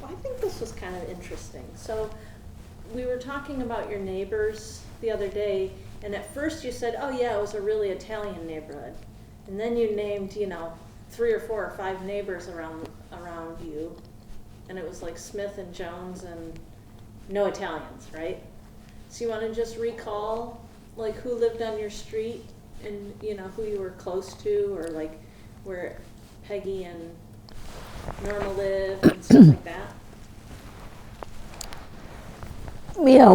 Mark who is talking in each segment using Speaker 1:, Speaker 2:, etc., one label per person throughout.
Speaker 1: I think this was kind of interesting. So we were talking about your neighbors the other day, and at first you said, oh yeah, it was a really Italian neighborhood. And then you named, 3 or 4 or 5 neighbors around you. And it was like Smith and Jones and no Italians, right? So you want to just recall like who lived on your street and who you were close to, or like where Peggy and Norma live and stuff like that?
Speaker 2: Yeah,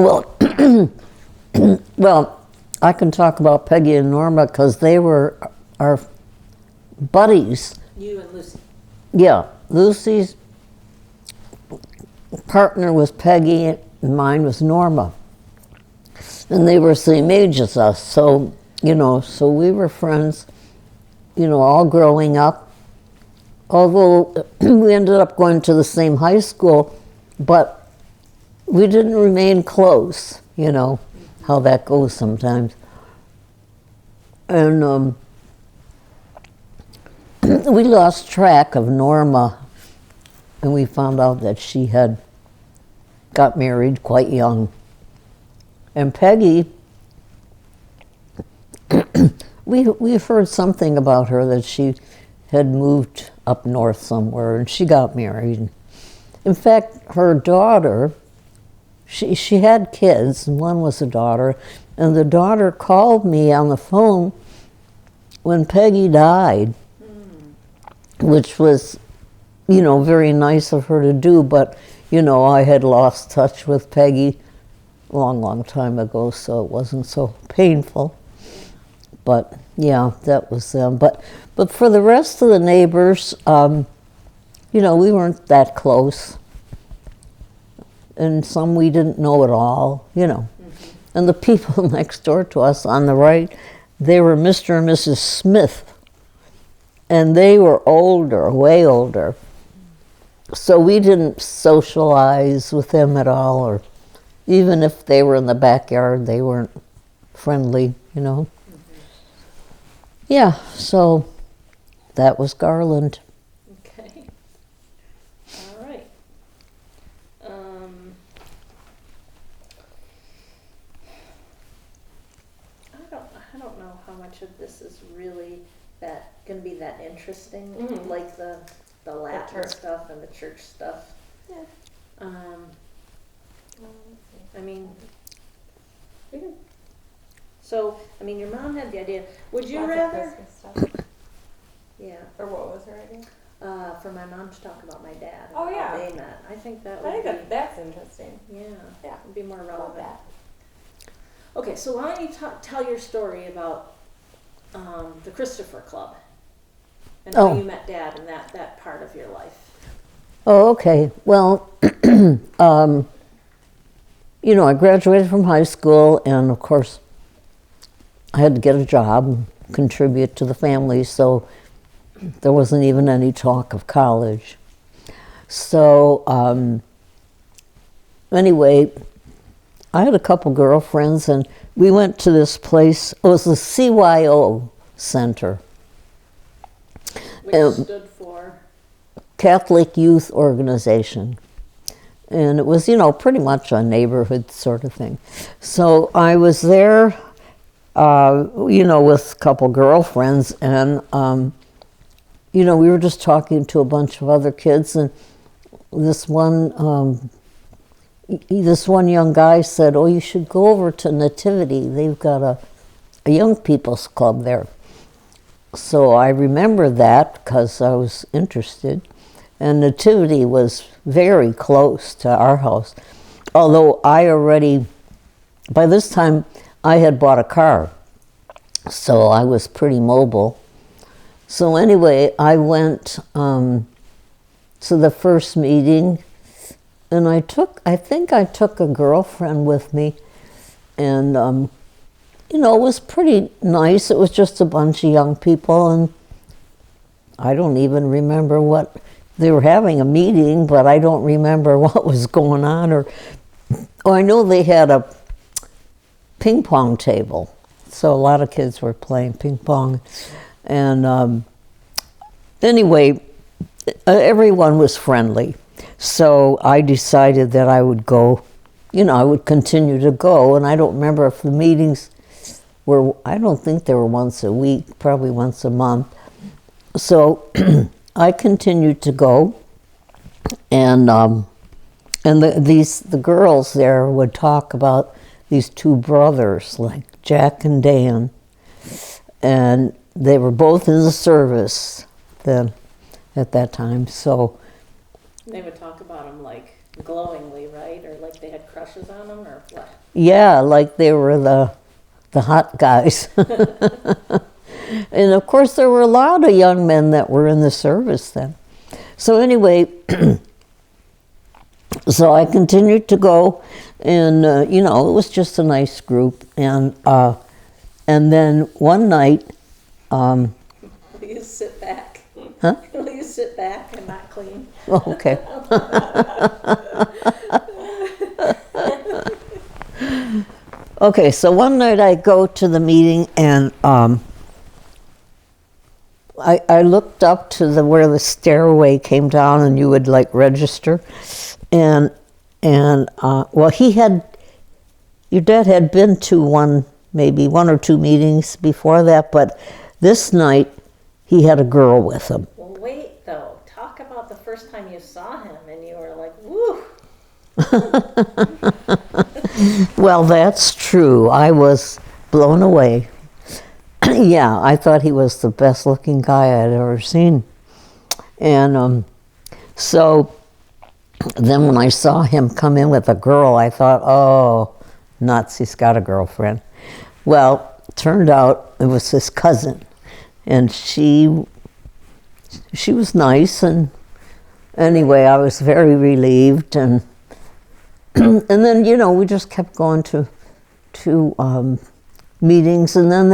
Speaker 2: well, I can talk about Peggy and Norma because they were our buddies.
Speaker 1: You and Lucy.
Speaker 2: Yeah, Lucy's partner was Peggy and mine was Norma. And they were the same age as us, so, so we were friends, all growing up. Although we ended up going to the same high school, but we didn't remain close, how that goes sometimes. And we lost track of Norma, and we found out that she had got married quite young. And Peggy, we've heard something about her that she had moved up north somewhere, and she got married. In fact, her daughter, she had kids, and one was a daughter, and the daughter called me on the phone when Peggy died, which was, very nice of her to do, but, I had lost touch with Peggy a long, long time ago, so it wasn't so painful. But yeah, that was them. But for the rest of the neighbors, we weren't that close. And some we didn't know at all, Mm-hmm. And the people next door to us on the right, they were Mr. and Mrs. Smith. And they were older, way older. So we didn't socialize with them at all, or even if they were in the backyard, they weren't friendly, Mm-hmm. Yeah, so that was Garland.
Speaker 1: Okay. All right. I don't know how much of this is really going to be that interesting, like the Latin stuff and the church stuff.
Speaker 3: Yeah.
Speaker 1: I mean, so, your mom had the idea. Would you
Speaker 3: Lots of
Speaker 1: rather?
Speaker 3: Christmas stuff.
Speaker 1: Yeah.
Speaker 3: Or what was her idea?
Speaker 1: For my mom to talk about my dad. And
Speaker 3: Oh, yeah.
Speaker 1: How they met. I think that would
Speaker 3: I think
Speaker 1: be.
Speaker 3: that's interesting.
Speaker 1: Yeah.
Speaker 3: Yeah.
Speaker 1: Would be more
Speaker 3: Love
Speaker 1: relevant.
Speaker 3: that.
Speaker 1: Okay, so why don't you tell your story about the Christopher Club and how you met Dad and that part of your life.
Speaker 2: Oh, okay. Well, I graduated from high school, and of course, I had to get a job and contribute to the family, so there wasn't even any talk of college. So, anyway, I had a couple girlfriends, and we went to this place. It was the CYO Center.
Speaker 1: Which stood for?
Speaker 2: Catholic Youth Organization. And it was, pretty much a neighborhood sort of thing. So I was there, with a couple girlfriends, and, we were just talking to a bunch of other kids, and this one young guy said, oh, you should go over to Nativity. They've got a young people's club there. So I remember that because I was interested. And Nativity was very close to our house. Although by this time, I had bought a car. So I was pretty mobile. So anyway, I went to the first meeting, and I think I took a girlfriend with me, and it was pretty nice. It was just a bunch of young people, and I don't even remember what they were having a meeting, but I don't remember what was going on. I know they had a ping pong table, so a lot of kids were playing ping pong, and anyway, everyone was friendly. So I decided that I would go, I would continue to go. And I don't remember if the meetings were, I don't think they were once a week, probably once a month. So I continued to go. And the girls there would talk about these two brothers, like Jack and Dan. And they were both in the service then at that time. So
Speaker 1: They would talk about them like glowingly, right? Or like they had crushes on them, or what?
Speaker 2: yeah, like they were the hot guys. And of course there were a lot of young men that were in the service then. So anyway, so I continued to go, and it was just a nice group. And then one night,
Speaker 1: Will you sit back?
Speaker 2: Huh?
Speaker 1: Will you sit back and not clean?
Speaker 2: oh, okay. Okay, so one night I go to the meeting, and I looked up to where the stairway came down, and you would like register, and well, your dad had been to maybe one or two meetings before that, but this night he had a girl with him.
Speaker 1: Well, wait though. Talk about the first time you saw him and you were like, woo.
Speaker 2: Well, that's true. I was blown away. Yeah, I thought he was the best looking guy I'd ever seen. And so then when I saw him come in with a girl, I thought, oh, nuts, he's got a girlfriend. Well, turned out it was his cousin. And she was nice, and anyway, I was very relieved, and and then we just kept going to meetings, and then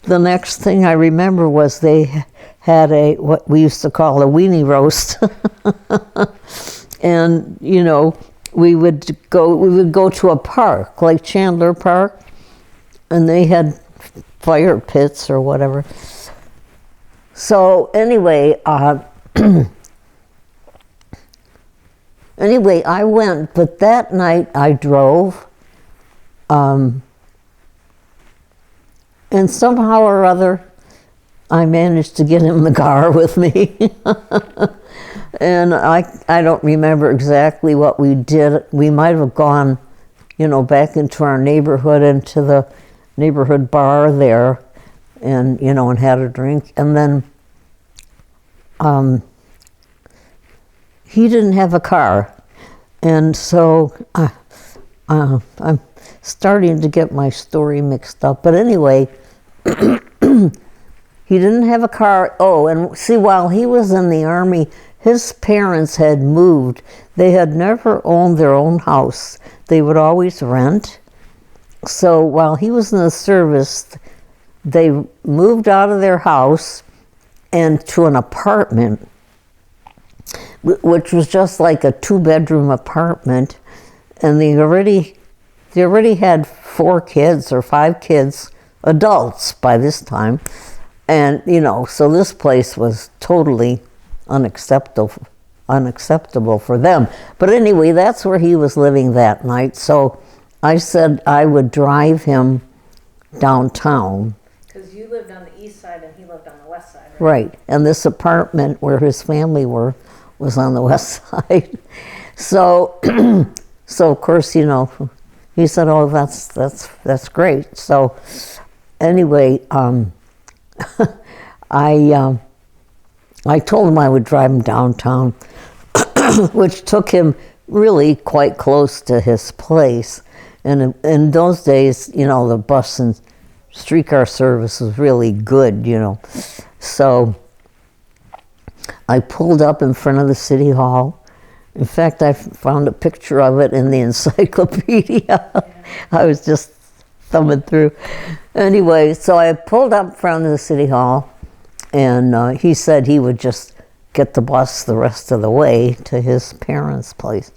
Speaker 2: the next thing I remember was they had what we used to call a weenie roast, and we would go to a park like Chandler Park, and they had fire pits or whatever. So anyway, I went, but that night I drove, and somehow or other, I managed to get him in the car with me. And I don't remember exactly what we did. We might have gone, back into our neighborhood, into the neighborhood bar there, and and had a drink, and then he didn't have a car, and so I'm starting to get my story mixed up. But anyway, he didn't have a car. Oh, and see, while he was in the Army, his parents had moved. They had never owned their own house. They would always rent. So while he was in the service, they moved out of their house and to an apartment, which was just like a 2-bedroom apartment, and they already had 4 kids or 5 kids, adults by this time, and so this place was totally unacceptable for them. But anyway, that's where he was living that night. So I said I would drive him downtown.
Speaker 1: Because you lived on the east side and he lived on the west side, right?
Speaker 2: Right, and this apartment where his family was on the west side. So of course, he said, "Oh, that's great." So anyway, I told him I would drive him downtown, which took him really quite close to his place. And in those days, the bus and streetcar service was really good, So I pulled up in front of the city hall. In fact, I found a picture of it in the encyclopedia. I was just thumbing through. Anyway, so I pulled up in front of the city hall, and he said he would just get the bus the rest of the way to his parents' place.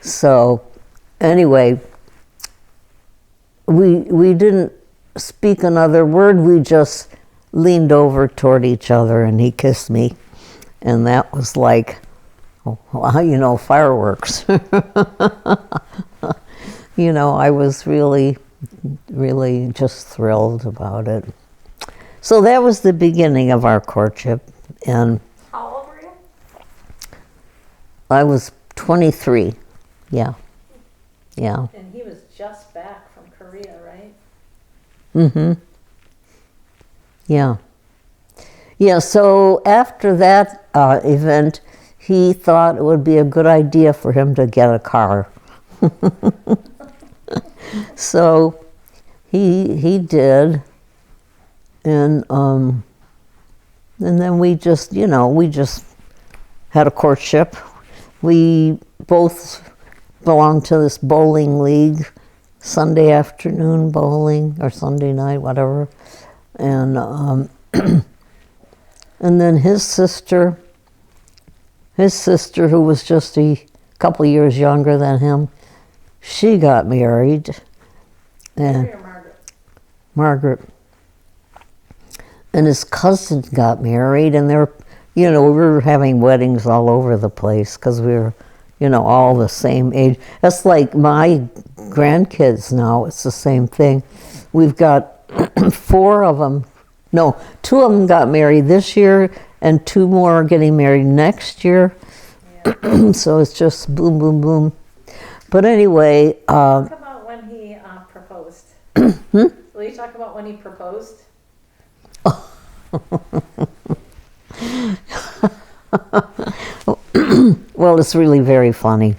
Speaker 2: So anyway, we didn't speak another word. We just leaned over toward each other, and he kissed me, and that was like, well, fireworks. I was really, really just thrilled about it. So that was the beginning of our courtship, and
Speaker 3: How old were you?
Speaker 2: I was 23. Yeah. Yeah.
Speaker 1: And he was just back from Korea, right?
Speaker 2: Mm-hmm. Yeah. Yeah, so after that event, he thought it would be a good idea for him to get a car. So he did, and then we just had a courtship. We both belonged to this bowling league, Sunday afternoon bowling or Sunday night, whatever, and and then his sister, who was just a couple years younger than him, she got married. And
Speaker 1: Mary or Margaret?
Speaker 2: Margaret. And his cousin got married, and we were having weddings all over the place because we were, all the same age. That's like my grandkids now. It's the same thing. We've got 4 of them. No, 2 of them got married this year, and 2 more are getting married next year.
Speaker 1: Yeah.
Speaker 2: So it's just boom, boom, boom. But anyway,
Speaker 1: Talk about when he proposed. Will you talk about when he proposed?
Speaker 2: well, it's really very funny.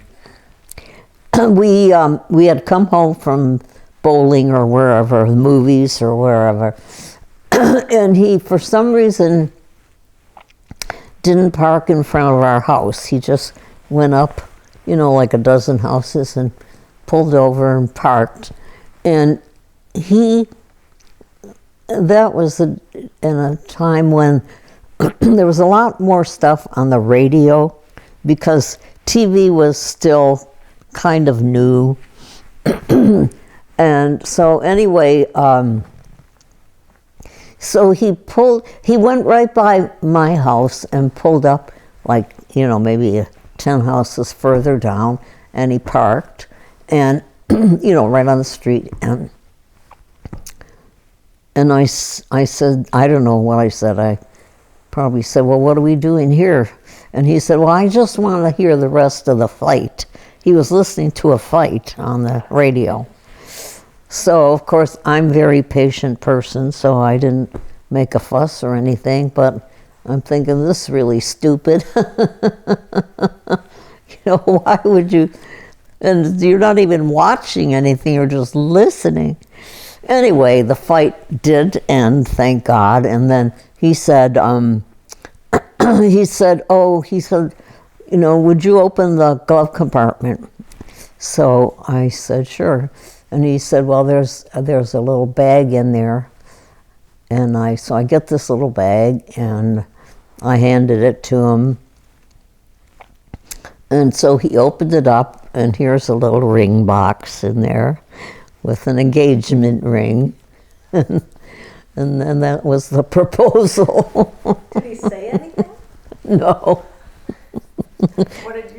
Speaker 2: We had come home from bowling or wherever, movies or wherever, and he, for some reason, didn't park in front of our house. He just went up, like a dozen houses and pulled over and parked. And that was in a time when there was a lot more stuff on the radio because TV was still kind of new. And so anyway, so he went right by my house and pulled up like, maybe 10 houses further down, and he parked and, right on the street. And I said, I don't know what I said. I probably said, well, what are we doing here? And he said, well, I just want to hear the rest of the fight. He was listening to a fight on the radio. So, of course, I'm a very patient person, so I didn't make a fuss or anything, but I'm thinking, this is really stupid. Why would you? And you're not even watching anything, you're just listening. Anyway, the fight did end, thank God. And then he said, would you open the glove compartment? So I said, sure. And he said, well, there's a little bag in there. And so I get this little bag and I handed it to him. And so he opened it up, and here's a little ring box in there with an engagement ring. And then that was the proposal.
Speaker 1: Did he say anything?
Speaker 2: No.
Speaker 3: What did